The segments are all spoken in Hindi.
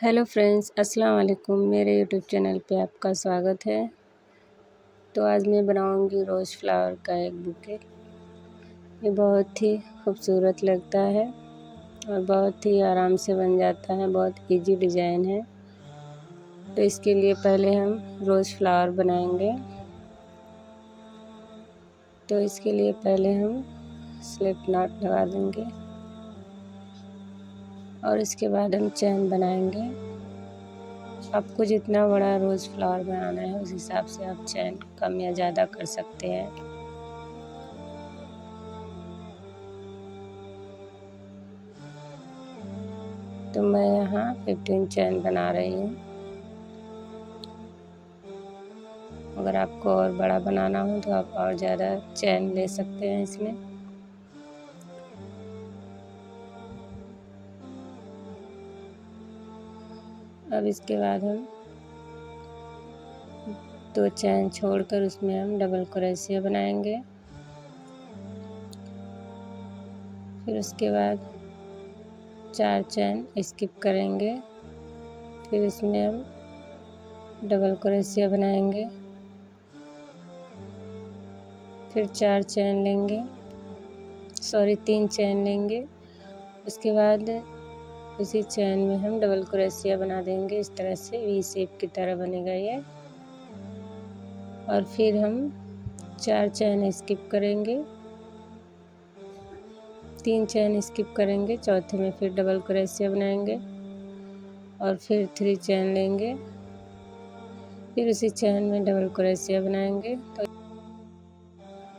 हेलो फ्रेंड्स, अस्सलाम वालेकुम। मेरे यूट्यूब चैनल पे आपका स्वागत है। तो आज मैं बनाऊंगी रोज़ फ्लावर का एक बुके। ये बहुत ही खूबसूरत लगता है और बहुत ही आराम से बन जाता है। बहुत इजी डिज़ाइन है। तो इसके लिए पहले हम रोज़ फ्लावर बनाएंगे। तो इसके लिए पहले हम स्लिप नॉट लगा देंगे और इसके बाद हम चैन बनाएंगे। आपको जितना बड़ा रोज़ फ्लावर बनाना है उस हिसाब से आप चैन कम या ज़्यादा कर सकते हैं। तो मैं यहाँ 15 चैन बना रही हूँ। अगर आपको और बड़ा बनाना हो तो आप और ज़्यादा चैन ले सकते हैं इसमें। अब इसके बाद हम 2 चैन छोड़कर उसमें हम डबल क्रोशिया बनाएंगे। फिर उसके बाद 4 चैन स्किप करेंगे। फिर इसमें हम डबल क्रोशिया बनाएंगे। फिर 4 चैन लेंगे, 3 चैन लेंगे। उसके बाद उसी चैन में हम डबल क्रोशिया बना देंगे। इस तरह से वी शेप की तरह बनेगा ये। और फिर हम 4 चैन स्किप करेंगे, 3 चैन स्किप करेंगे, चौथे में फिर डबल क्रोशिया बनाएंगे और फिर 3 चैन लेंगे। फिर उसी चैन में डबल क्रोशिया बनाएंगे।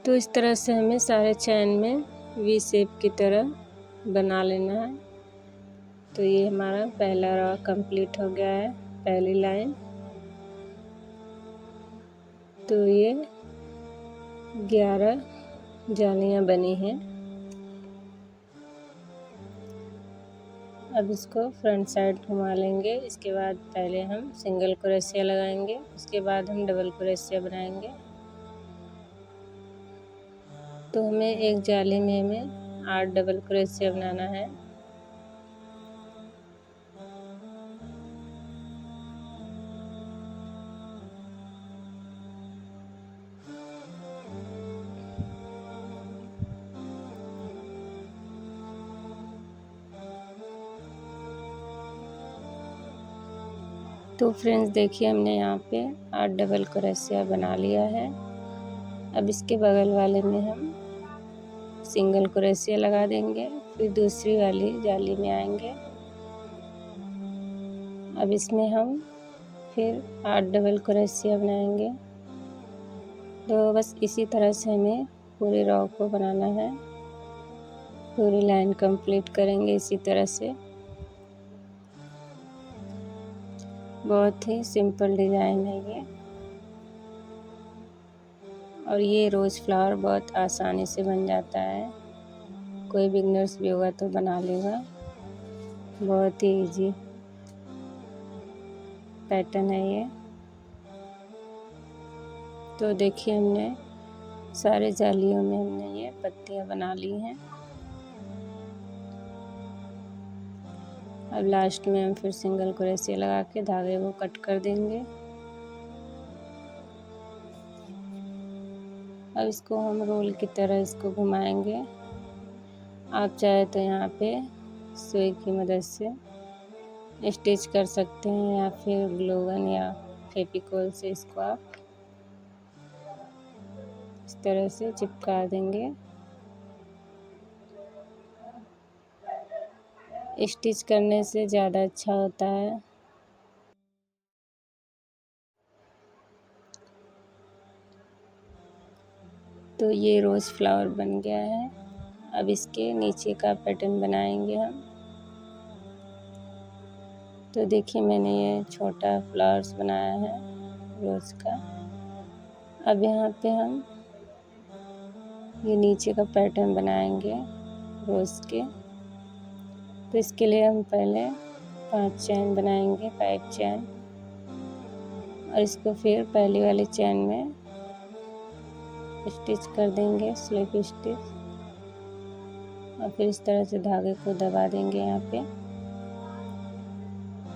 तो इस तरह से हमें सारे चैन में वी शेप की तरह बना लेना है। तो ये हमारा पहला रॉ कंप्लीट हो गया है, पहली लाइन। तो ये 11 जालियां बनी हैं। अब इसको फ्रंट साइड घुमा लेंगे। इसके बाद पहले हम सिंगल क्रोशिया लगाएंगे, उसके बाद हम डबल क्रोशिया बनाएंगे। तो हमें एक जाली में हमें 8 डबल क्रोशिया बनाना है। तो फ्रेंड्स देखिए, हमने यहाँ पे 8 डबल क्रोशिया बना लिया है। अब इसके बगल वाले में हम सिंगल क्रोशिया लगा देंगे। फिर दूसरी वाली जाली में आएंगे। अब इसमें हम फिर 8 डबल क्रोशिया बनाएंगे। तो बस इसी तरह से हमें पूरे रॉ को बनाना है। पूरी लाइन कंप्लीट करेंगे इसी तरह से। बहुत ही सिंपल डिज़ाइन है ये। और ये रोज़ फ्लावर बहुत आसानी से बन जाता है। कोई बिगनर्स भी होगा तो बना लेगा। बहुत ही इजी पैटर्न है ये। तो देखिए, हमने सारे जालियों में हमने ये पत्तियां बना ली हैं। अब लास्ट में हम फिर सिंगल क्रोशिया लगा के धागे को कट कर देंगे। अब इसको हम रोल की तरह इसको घुमाएंगे। आप चाहे तो यहाँ पे सुई की मदद से स्टिच कर सकते हैं या फिर ग्लू गन या फेविकोल से इसको आप इस तरह से चिपका देंगे। स्टिच करने से ज़्यादा अच्छा होता है। तो ये रोज़ फ्लावर बन गया है। अब इसके नीचे का पैटर्न बनाएंगे हम। तो देखिए, मैंने ये छोटा फ्लावर्स बनाया है रोज़ का। अब यहाँ पे हम ये नीचे का पैटर्न बनाएंगे रोज़ के। तो इसके लिए हम पहले 5 चैन बनाएंगे, 5 चैन। और इसको फिर पहली वाली चैन में स्टिच कर देंगे, स्लिप स्टिच। और फिर इस तरह से धागे को दबा देंगे यहाँ पे।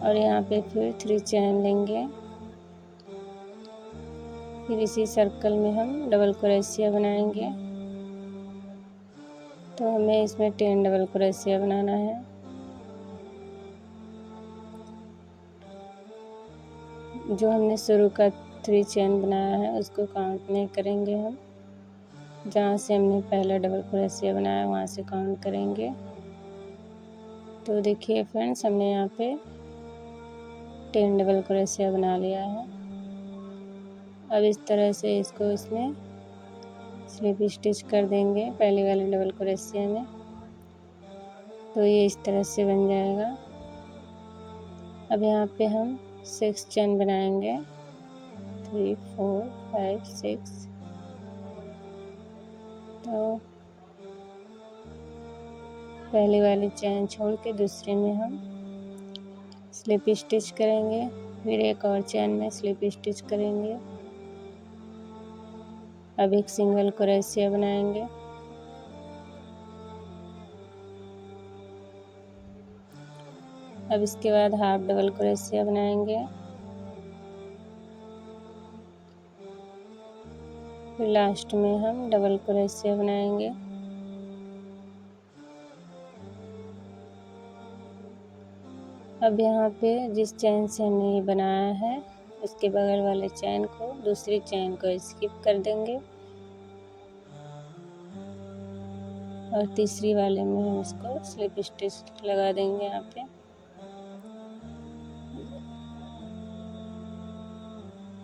और यहाँ पे फिर 3 चैन लेंगे। फिर इसी सर्कल में हम डबल क्रोशिया बनाएंगे। तो हमें इसमें 10 डबल क्रोशिया बनाना है। जो हमने शुरू का 3 चैन बनाया है उसको काउंट नहीं करेंगे हम, जहाँ से हमने पहला डबल क्रोशिया बनाया वहाँ से काउंट करेंगे। तो देखिए फ्रेंड्स, हमने यहाँ पे 10 डबल क्रोशिया बना लिया है। अब इस तरह से इसको इसमें स्लिप स्टिच कर देंगे पहले वाले डबल क्रोशिया में। तो ये इस तरह से बन जाएगा। अब यहाँ पे हम 6 चैन बनाएंगे, 3 4 5 6। तो पहले वाली चैन छोड़ के दूसरे में हम स्लिप स्टिच करेंगे। फिर एक और चैन में स्लिप स्टिच करेंगे। अब एक सिंगल क्रोशिया बनाएंगे। अब इसके बाद हाफ डबल क्रोशिया बनाएंगे। फिर लास्ट में हम डबल क्रोशिया बनाएंगे। अब यहाँ पे जिस चैन से हमने ये बनाया है उसके बगल वाले चैन को, दूसरी चैन को स्किप कर देंगे और तीसरी वाले में हम इसको स्लिप स्टिच लगा देंगे। यहाँ पे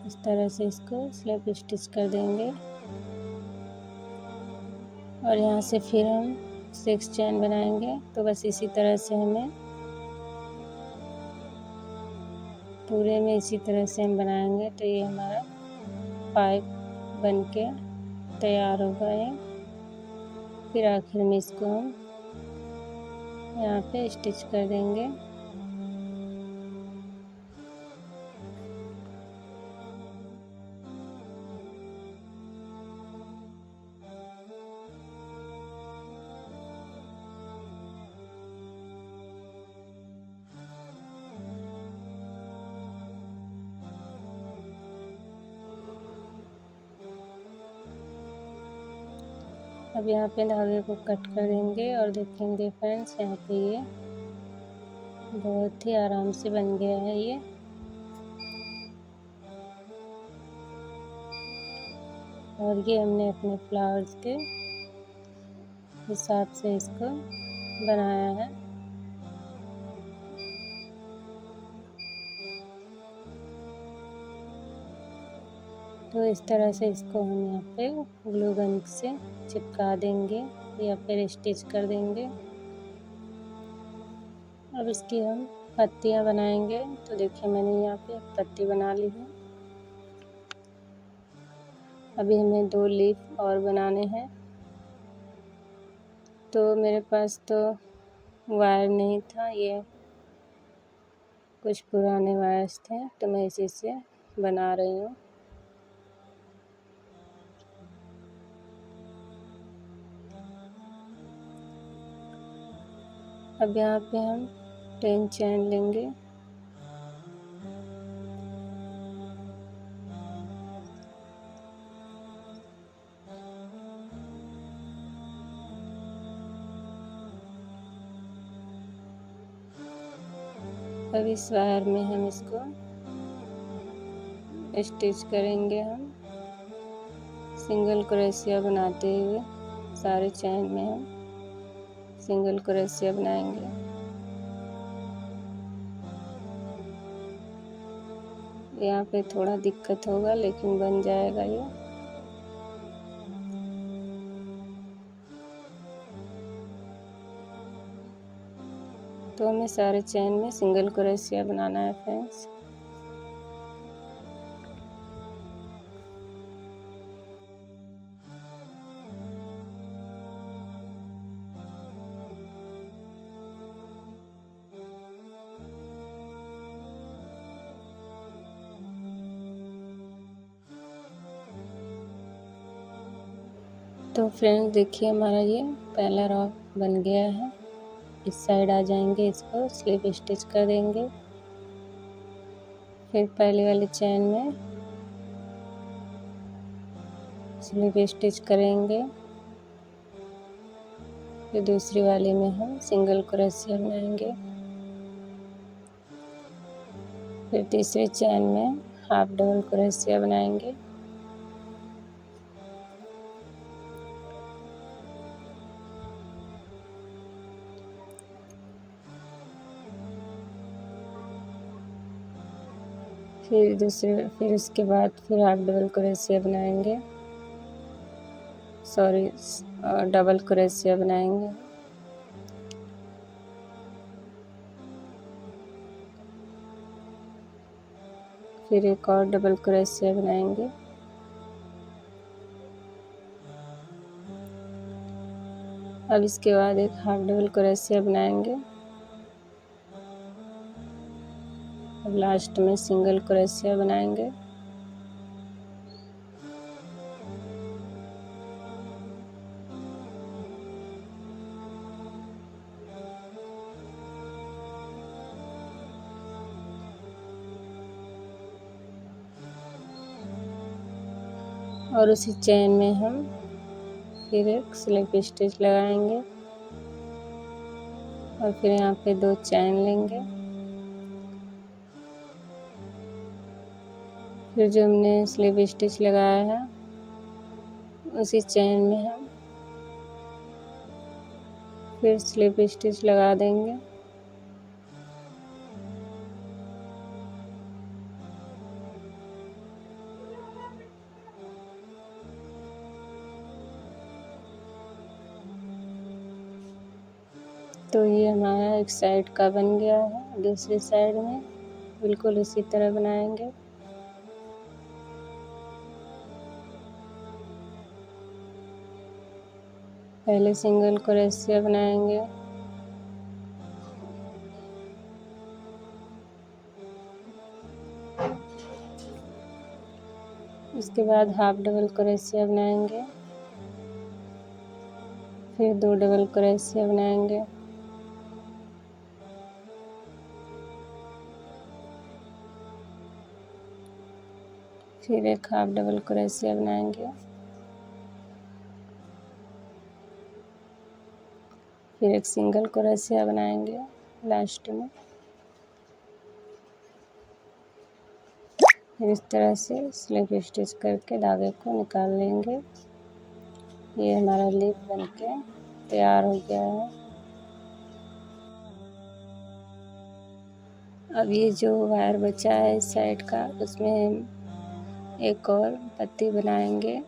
इस तरह से इसको स्लिप स्टिच कर देंगे और यहाँ से फिर हम 6 चैन बनाएंगे। तो बस इसी तरह से हमें पूरे में इसी तरह से हम बनाएंगे। तो ये हमारा 5 बन के तैयार होगा ये। फिर आखिर में इसको हम यहाँ पे स्टिच कर देंगे। अब यहाँ पे धागे को कट कर देंगे और देखेंगे फ्रेंड्स, यहाँ पे ये बहुत ही आराम से बन गया है ये। और ये हमने अपने फ्लावर्स के हिसाब से इसको बनाया है। तो इस तरह से इसको हम यहाँ पे ग्लू गन से चिपका देंगे या फिर स्टिच कर देंगे। अब इसकी हम पत्तियाँ बनाएंगे। तो देखिए मैंने यहाँ पे एक पत्ती बना ली है। अभी हमें 2 लीफ और बनाने हैं। तो मेरे पास तो वायर नहीं था, ये कुछ पुराने वायर्स थे तो मैं इसी से बना रही हूँ। अब यहाँ पे हम 10 चैन लेंगे। अब इस वायर में हम इसको स्टिच करेंगे। हम सिंगल क्रोशिया बनाते हुए सारे चैन में हम सिंगल क्रोशिया बनाएंगे। यहाँ पे थोड़ा दिक्कत होगा लेकिन बन जाएगा ये। तो हमें सारे चैन में सिंगल क्रोशिया बनाना है फ्रेंड्स। तो फ्रेंड्स देखिए हमारा ये पहला रॉ बन गया है। इस साइड आ जाएंगे, इसको स्लिप स्टिच कर देंगे फिर पहले वाली चैन में स्लिप स्टिच करेंगे। फिर दूसरी वाली में हम सिंगल क्रोशिया बनाएंगे। फिर तीसरी चैन में हाफ डबल क्रोशिया बनाएंगे। फिर उसके बाद फिर हाफ डबल क्रोशिया बनाएंगे, डबल क्रोशिया बनाएंगे। फिर एक और डबल क्रोशिया बनाएंगे। अब इसके बाद एक हाफ डबल क्रोशिया बनाएंगे। अब लास्ट में सिंगल क्रोशिया बनाएंगे। और उसी चैन में हम फिर एक स्लिप स्टिच लगाएंगे और फिर यहाँ पे 2 चैन लेंगे। फिर जो हमने स्लिप स्टिच लगाया है उसी चैन में हम फिर स्लिप स्टिच लगा देंगे। तो ये हमारा एक साइड का बन गया है। दूसरी साइड में बिल्कुल उसी तरह बनाएंगे। पहले सिंगल क्रोशिया बनाएंगे, उसके बाद हाफ डबल क्रोशिया बनाएंगे, फिर 2 डबल क्रोशिया बनाएंगे, फिर एक हाफ डबल क्रोशिया बनाएंगे, फिर एक सिंगल क्रोशिया बनाएंगे लास्ट में। फिर इस तरह से स्लिप स्टिच करके धागे को निकाल लेंगे। ये हमारा लीफ बनके तैयार हो गया है। अब ये जो वायर बचा है इस साइड का, उसमें हम एक और पत्ती बनाएंगे।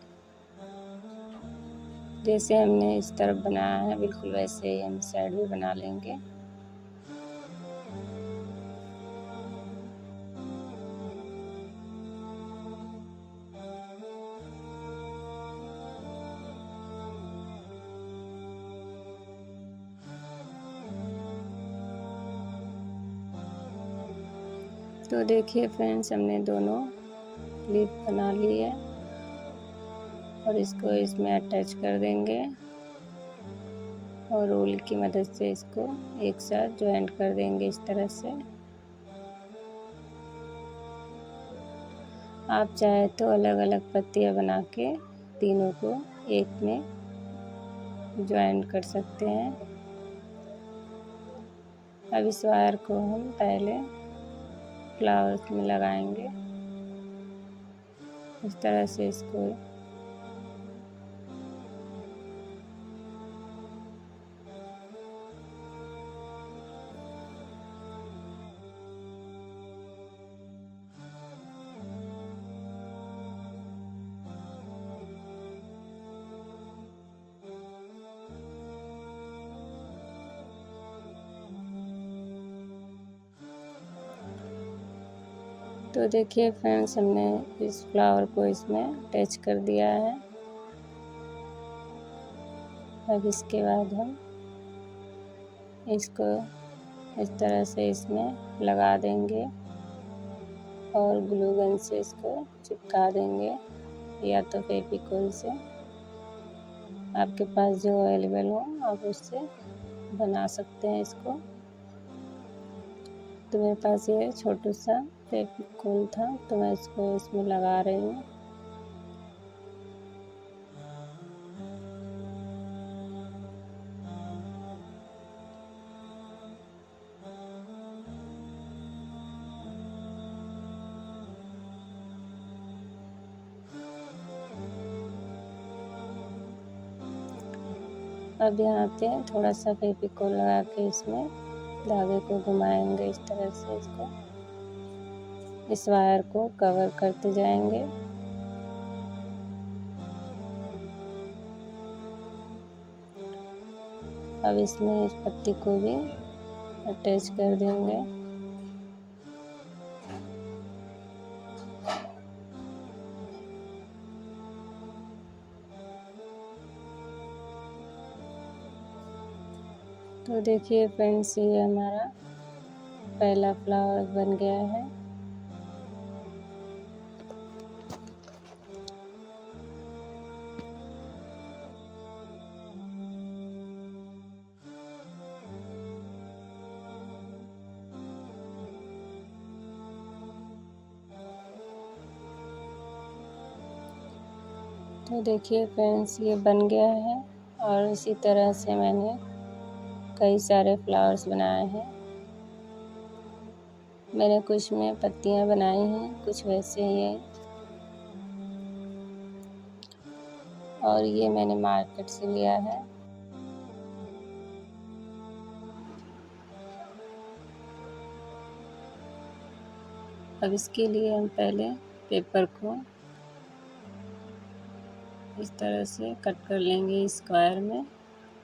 जैसे हमने इस तरफ बनाया है बिल्कुल वैसे ही हम साइड भी बना लेंगे। तो देखिए फ्रेंड्स, हमने दोनों लीफ बना ली है और इसको इसमें अटैच कर देंगे और रोल की मदद से इसको एक साथ ज्वाइंट कर देंगे इस तरह से। आप चाहे तो अलग अलग पत्तियां बना के तीनों को एक में ज्वाइंट कर सकते हैं। अब इस वायर को हम पहले फ्लावर्स में लगाएंगे इस तरह से इसको। तो देखिए फ्रेंड्स, हमने इस फ्लावर को इसमें अटैच कर दिया है। अब इसके बाद हम इसको इस तरह से इसमें लगा देंगे और ग्लू गन से इसको चिपका देंगे या तो फेविकोल से, आपके पास जो अवेलेबल हो आप उससे बना सकते हैं इसको। तो मेरे पास ये छोटा सा फेविकोल था, तो मैं इसको इसमें लगा रही हूँ। अब यहाँ पे थोड़ा सा फेविकोल लगा के इसमें धागे को घुमाएंगे इस तरह से, इसको इस वायर को कवर करते जाएंगे। अब इसमें इस पत्ती को भी अटैच कर देंगे। तो देखिए फ्रेंड्स, ये हमारा पहला फ्लावर बन गया है। तो देखिए फ्रेंड्स, ये बन गया है और इसी तरह से मैंने कई सारे फ्लावर्स बनाए हैं। मैंने कुछ में पत्तियां बनाई हैं, कुछ वैसे ही है, और ये मैंने मार्केट से लिया है। अब इसके लिए हम पहले पेपर को इस तरह से कट कर लेंगे स्क्वायर में,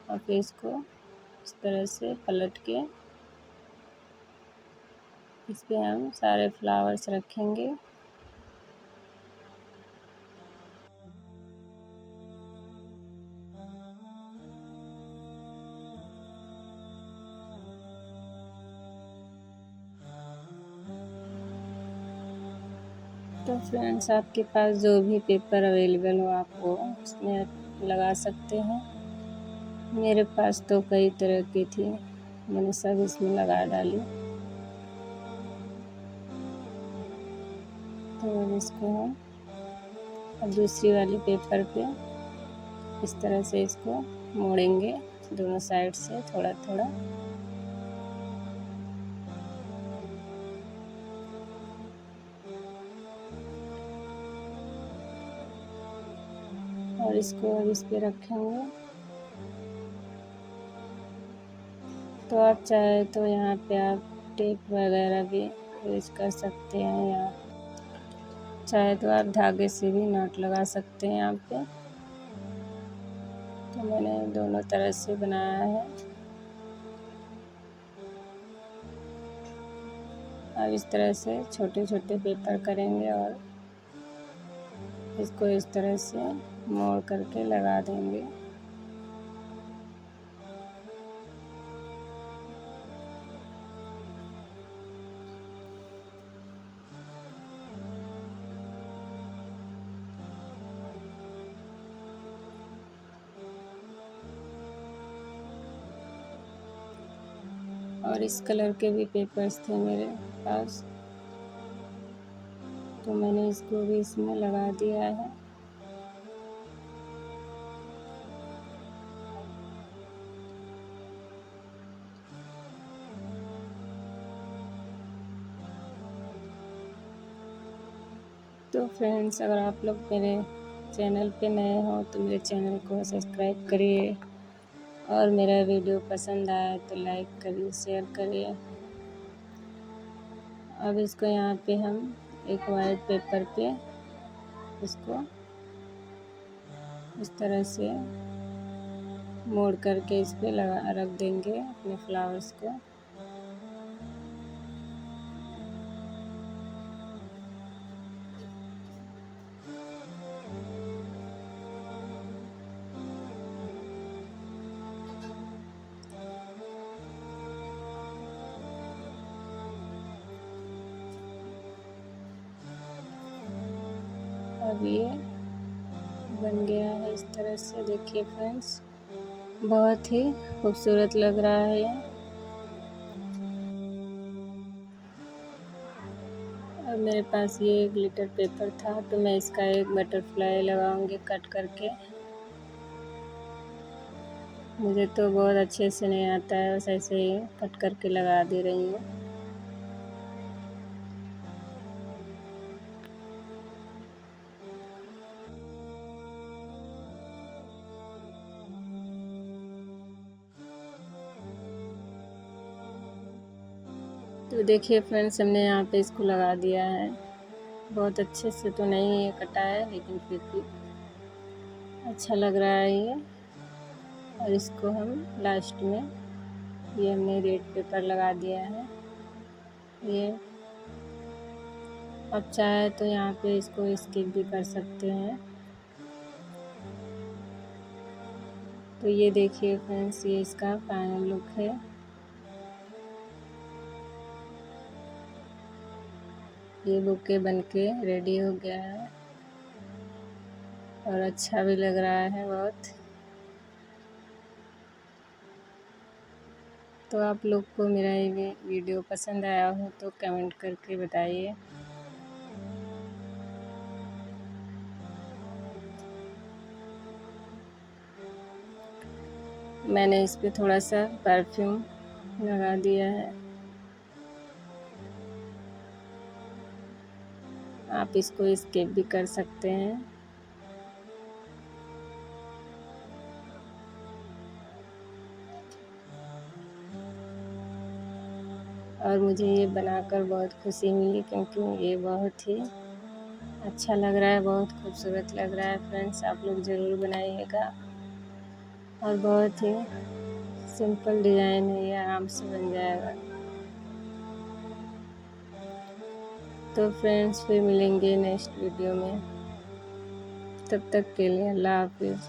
और फिर इसको इस तरह से पलट के इस पे हम सारे फ्लावर्स रखेंगे। तो फ्रेंड्स, आपके पास जो भी पेपर अवेलेबल हो आप वो उसमें लगा सकते हैं। मेरे पास तो कई तरह की थी, मैंने सब इसमें लगा डाली। तो अब इसको हम अब दूसरी वाली पेपर पे इस तरह से इसको मोड़ेंगे दोनों साइड से थोड़ा थोड़ा। और इसको अब इस पे रखेंगे। तो आप चाहे तो यहाँ पे आप टेप वगैरह भी यूज कर सकते हैं, या चाहे तो आप धागे से भी नॉट लगा सकते हैं यहाँ पे। तो मैंने दोनों तरह से बनाया है। अब इस तरह से छोटे छोटे पेपर करेंगे और इसको इस तरह से मोड़ करके लगा देंगे। और इस कलर के भी पेपर्स थे मेरे पास, तो मैंने इसको भी इसमें लगा दिया है। तो फ्रेंड्स, अगर आप लोग मेरे चैनल पे नए हो तो मेरे चैनल को सब्सक्राइब करिए, और मेरा वीडियो पसंद आया तो लाइक करिए, शेयर करिए। अब इसको यहाँ पे हम एक वाइट पेपर पे इसको इस तरह से मोड़ करके इस पे लगा रख देंगे अपने फ्लावर्स को। अब ये बन गया है इस तरह से। देखिए फ्रेंड्स, बहुत ही खूबसूरत लग रहा है ये। और मेरे पास ये ग्लिटर पेपर था, तो मैं इसका एक बटरफ्लाई लगाऊंगी कट करके। मुझे तो बहुत अच्छे से नहीं आता है, बस ऐसे ही कट करके लगा दे रही हूँ। तो देखिए फ्रेंड्स, हमने यहाँ पे इसको लगा दिया है। बहुत अच्छे से तो नहीं ये कटा है, लेकिन फिर भी अच्छा लग रहा है ये। और इसको हम लास्ट में ये हमने रेड पेपर लगा दिया है। ये आप चाहे तो यहाँ पे इसको स्किप भी कर सकते हैं। तो ये देखिए फ्रेंड्स, ये इसका फाइनल लुक है। ये बुके बनके रेडी हो गया है और अच्छा भी लग रहा है बहुत। तो आप लोग को मेरा ये वीडियो पसंद आया हो तो कमेंट करके बताइए। मैंने इस पे थोड़ा सा परफ्यूम लगा दिया है। आप इसको स्किप भी कर सकते हैं। और मुझे ये बनाकर बहुत खुशी मिली, क्योंकि ये बहुत ही अच्छा लग रहा है, बहुत खूबसूरत लग रहा है। फ्रेंड्स, आप लोग ज़रूर बनाइएगा। और बहुत ही सिंपल डिज़ाइन है, ये आराम से बन जाएगा। तो फ्रेंड्स, फिर मिलेंगे नेक्स्ट वीडियो में। तब तक के लिए अल्लाह हाफिज़।